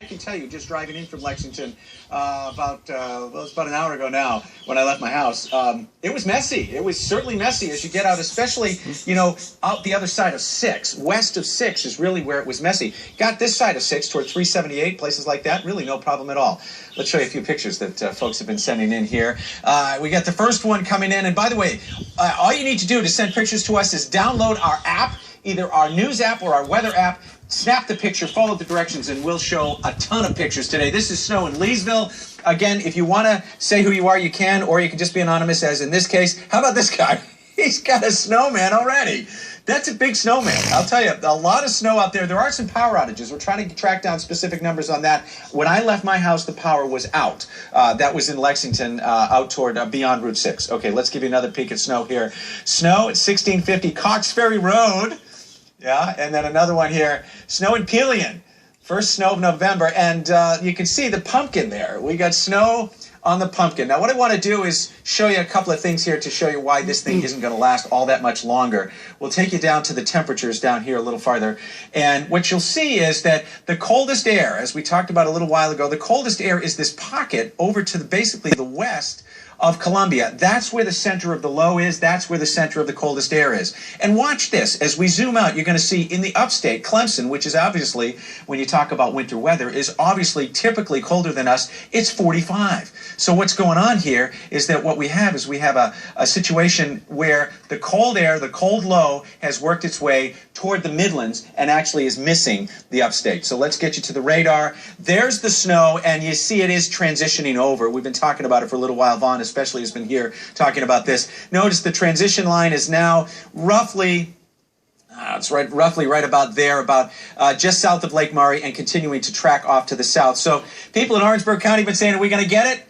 can tell you, just driving in from Lexington well, it was about an hour ago now when I left my house. It was messy. It was certainly messy as you get out, especially, you know, out the other side of 6. West of 6 is really where it was messy. Got this side of 6 toward 378, places like that, really no problem at all. Let's show you a few pictures that folks have been sending in here. We got the first one coming in. And by the way, all you need to do to send pictures to us is download our app, either our news app or our weather app. Snap the picture, follow the directions, and we'll show a ton of pictures today. This is snow in Leesville. Again, if you want to say who you are, you can, or you can just be anonymous, as in this case. How about this guy? He's got a snowman already. That's a big snowman. I'll tell you, a lot of snow out there. There are some power outages. We're trying to track down specific numbers on that. When I left my house, the power was out. That was in Lexington, out toward beyond Route 6. Okay, let's give you another peek at snow here. Snow at 1650 Cox Ferry Road. Yeah, and then another one here. Snow in Pelion. First snow of November. And you can see the pumpkin there. We got snow on the pumpkin. Now, what I want to do is show you a couple of things here to show you why this thing isn't going to last all that much longer. We'll take you down to the temperatures down here a little farther. And what you'll see is that the coldest air, as we talked about a little while ago, the coldest air is this pocket over to basically the west of Columbia. That's where the center of the low is. That's where the center of the coldest air is. And watch this. As we zoom out, you're going to see in the upstate, Clemson, which is obviously, when you talk about winter weather, is obviously typically colder than us. It's 45. So what's going on here is that what we have is we have a situation where the cold air, the cold low, has worked its way toward the Midlands and actually is missing the upstate. So let's get you to the radar. There's the snow, and you see it is transitioning over. We've been talking about it for a little while. Vaughn especially has been here talking about this. Notice the transition line is now roughly it's roughly right about there, about just south of Lake Murray, and continuing to track off to the south. So people in Orangeburg County have been saying, are we going to get it?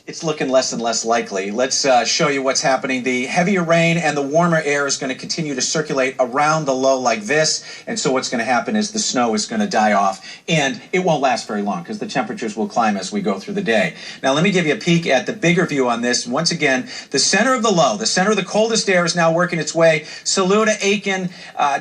It's looking less and less likely. Let's show you what's happening. The heavier rain and the warmer air is going to continue to circulate around the low like this. And so what's going to happen is the snow is going to die off. And it won't last very long because the temperatures will climb as we go through the day. Now, let me give you a peek at the bigger view on this. Once again, the center of the low, the center of the coldest air is now working its way. Saluda, Aiken,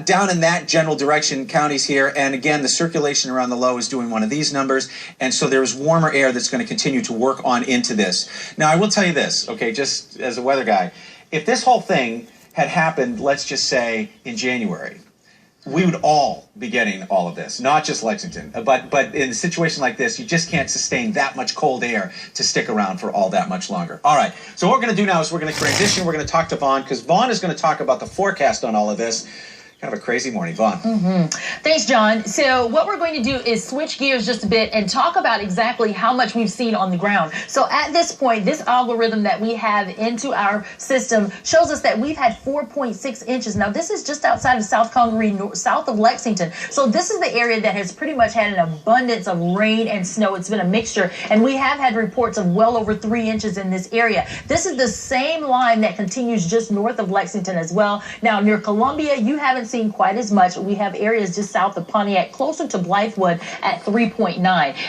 down in that general direction, counties here. And again, the circulation around the low is doing one of these numbers. And so there's warmer air that's going to continue to work on into this. Now, I will tell you this, okay, just as a weather guy, if this whole thing had happened, let's just say, in January, we would all be getting all of this, not just Lexington. But in a situation like this, you just can't sustain that much cold air to stick around for all that much longer. All right, so what we're going to do now is we're going to transition. We're going to talk to Vaughn, because Vaughn is going to talk about the forecast on all of this. Kind of a crazy morning, Vaughn. Thanks, John. So what we're going to do is switch gears just a bit and talk about exactly how much we've seen on the ground. So at this point, this algorithm that we have into our system shows us that we've had 4.6 inches. Now, this is just outside of South Congaree, south of Lexington. So this is the area that has pretty much had an abundance of rain and snow. It's been a mixture, and we have had reports of well over 3 inches in this area. This is the same line that continues just north of Lexington as well. Now, near Columbia, you haven't seen quite as much. We have areas just south of Pontiac, closer to Blythewood at 3.9.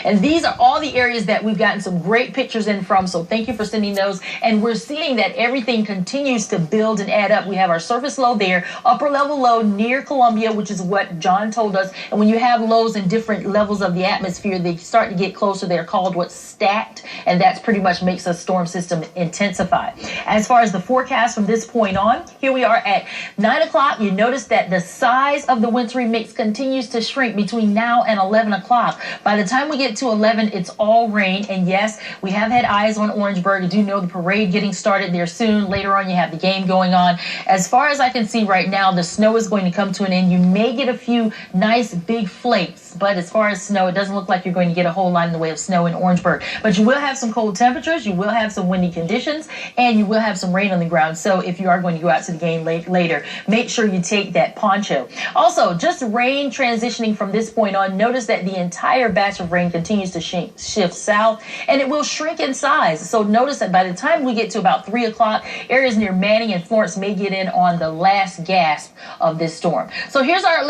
And these are all the areas that we've gotten some great pictures in from. So thank you for sending those. And we're seeing that everything continues to build and add up. We have our surface low there, upper level low near Columbia, which is what John told us. And when you have lows in different levels of the atmosphere, they start to get closer. They're called what's stacked. And that pretty much makes a storm system intensify. As far as the forecast from this point on, here we are at 9 o'clock. You notice that the size of the wintry mix continues to shrink between now and 11 o'clock. By the time we get to 11, it's all rain. And yes, we have had eyes on Orangeburg. I do know the parade getting started there soon. Later on, you have the game going on. As far as I can see right now, the snow is going to come to an end. You may get a few nice big flakes, but as far as snow, it doesn't look like you're going to get a whole lot in the way of snow in Orangeburg. But you will have some cold temperatures, you will have some windy conditions, and you will have some rain on the ground. So if you are going to go out to the game later, make sure you take that poncho. Also, just rain transitioning from this point on. Notice that the entire batch of rain continues to shift south, and it will shrink in size. So notice that by the time we get to about 3 o'clock, areas near Manning and Florence may get in on the last gasp of this storm. So here's our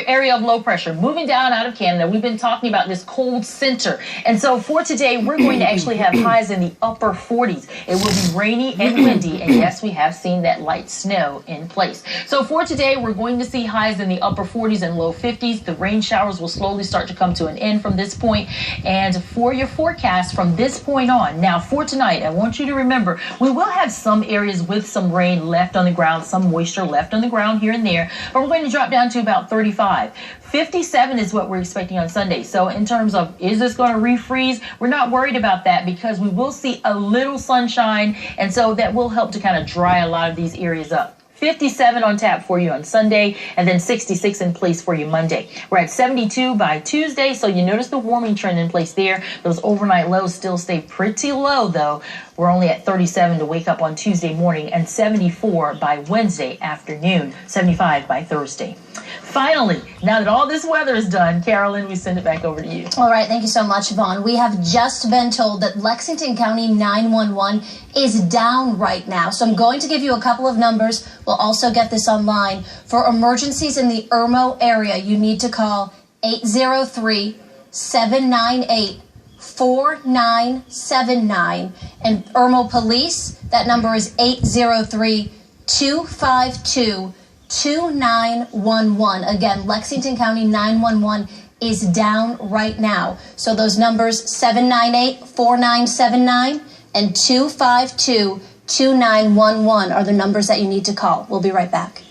area of low pressure moving down out of of Canada. We've been talking about this cold center. And so for today, we're going to actually have highs in the upper 40s. It will be rainy and windy. And yes, we have seen that light snow in place. So for today, we're going to see highs in the upper 40s and low 50s. The rain showers will slowly start to come to an end from this point. And for your forecast from this point on, now for tonight, I want you to remember, we will have some areas with some rain left on the ground, some moisture left on the ground here and there, but we're going to drop down to about 35. 57 is what we're expecting on Sunday. So in terms of, is this going to refreeze? We're not worried about that because we will see a little sunshine, and so that will help to kind of dry a lot of these areas up. 57 on tap for you on Sunday, and then 66 in place for you Monday. We're at 72 by Tuesday, so you notice the warming trend in place there. Those overnight lows still stay pretty low, though. We're only at 37 to wake up on Tuesday morning, and 74 by Wednesday afternoon, 75 by Thursday. Finally, now that all this weather is done, Carolyn, we send it back over to you. All right, thank you so much, Vaughn. We have just been told that Lexington County 911 is down right now. So I'm going to give you a couple of numbers. We'll also get this online. For emergencies in the Irmo area, you need to call 803-798-4979. And Irmo Police, that number is 803-252-2911. Again, Lexington County 911 is down right now. So those numbers 798-4979 and 252-2911 are the numbers that you need to call. We'll be right back.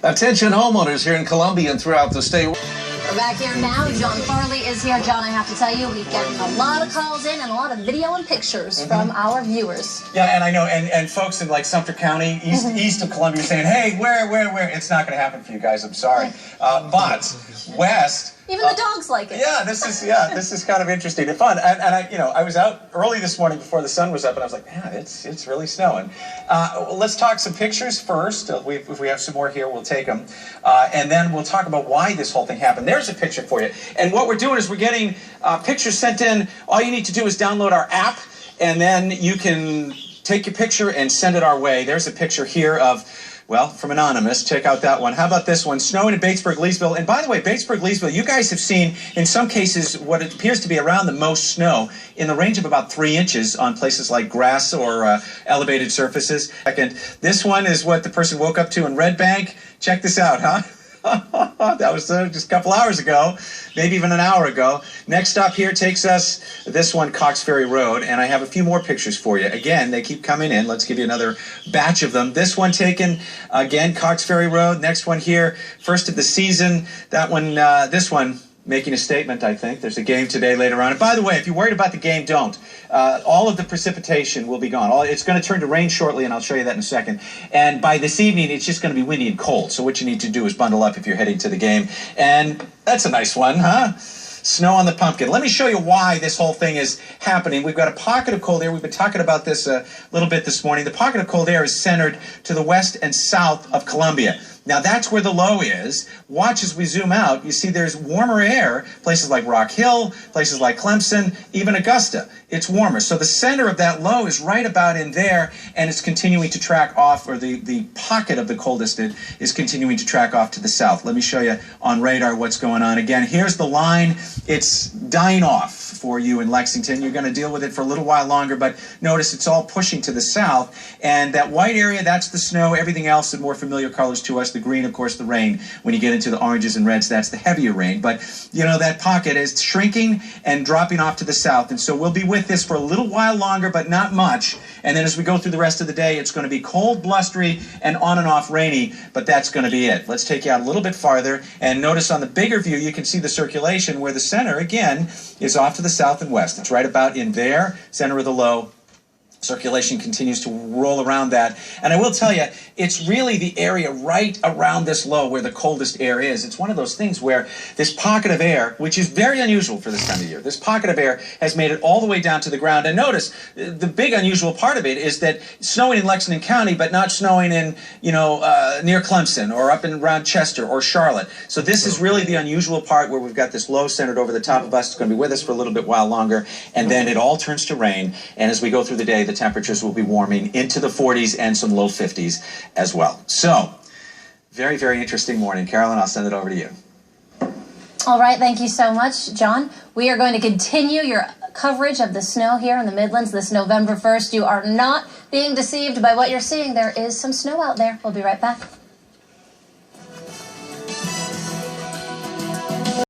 Attention homeowners here in Columbia and throughout the state. We're back here now. John Farley is here. John, I have to tell you, we've gotten a lot of calls in and a lot of video and pictures from our viewers. Yeah, and I know, and folks in like Sumter County, east of Columbia, saying, hey, where? It's not going to happen for you guys, I'm sorry. But west... Even the dogs like it. Yeah, this is kind of interesting and fun. And I was out early this morning before the sun was up, and I was like, man, it's really snowing. Let's talk some pictures first. If we have some more here, we'll take them. And then we'll talk about why this whole thing happened. There's a picture for you. And what we're doing is we're getting pictures sent in. All you need to do is download our app, and then you can take your picture and send it our way. There's a picture here of... well, from Anonymous, check out that one. How about this one? Snowing in Batesburg, Leesville. And by the way, Batesburg, Leesville, you guys have seen, in some cases, what it appears to be around the most snow in the range of about 3 inches on places like grass or elevated surfaces. Second, this one is what the person woke up to in Red Bank. Check this out, huh? That was just a couple hours ago, maybe even an hour ago. Next stop here takes us, this one, Cox Ferry Road, and I have a few more pictures for you. Again, they keep coming in. Let's give you another batch of them. This one taken, again, Cox Ferry Road. Next one here, first of the season. That one, this one, making a statement, I think. There's a game today later on. And by the way, if you're worried about the game, don't. All of the precipitation will be gone. It's going to turn to rain shortly, and I'll show you that in a second. And by this evening, it's just going to be windy and cold. So what you need to do is bundle up if you're heading to the game. And that's a nice one, huh? Snow on the pumpkin. Let me show you why this whole thing is happening. We've got a pocket of cold air. We've been talking about this a little bit this morning. The pocket of cold air is centered to the west and south of Columbia. Now, that's where the low is. Watch as we zoom out. You see there's warmer air, places like Rock Hill, places like Clemson, even Augusta. It's warmer. So the center of that low is right about in there, and it's continuing to track off, or the pocket of the coldest is continuing to track off to the south. Let me show you on radar what's going on. Again, here's the line. It's dying off for you in Lexington. You're going to deal with it for a little while longer, but notice it's all pushing to the south. And that white area, that's the snow. Everything else, the more familiar colors to us. The green, of course, the rain. When you get into the oranges and reds, that's the heavier rain. But, you know, that pocket is shrinking and dropping off to the south. And so we'll be with this for a little while longer, but not much. And then as we go through the rest of the day, it's going to be cold, blustery, and on and off rainy, but that's going to be it. Let's take you out a little bit farther. And notice on the bigger view, you can see the circulation where the center, again, is off to the south and west. It's right about in there, center of the low. Circulation continues to roll around that. And I will tell you, it's really the area right around this low where the coldest air is. It's one of those things where this pocket of air, which is very unusual for this time of year, this pocket of air has made it all the way down to the ground. And notice, the big unusual part of it is that snowing in Lexington County, but not snowing in, near Clemson or up and around Chester or Charlotte. So this is really the unusual part where we've got this low centered over the top of us. It's going to be with us for a little bit while longer. And then it all turns to rain. And as we go through the day, the temperatures will be warming into the 40s and some low 50s as well. So, very, very interesting morning. Carolyn, I'll send it over to you. All right, thank you so much, John. We are going to continue your coverage of the snow here in the Midlands this November 1st. You are not being deceived by what you're seeing. There is some snow out there. We'll be right back.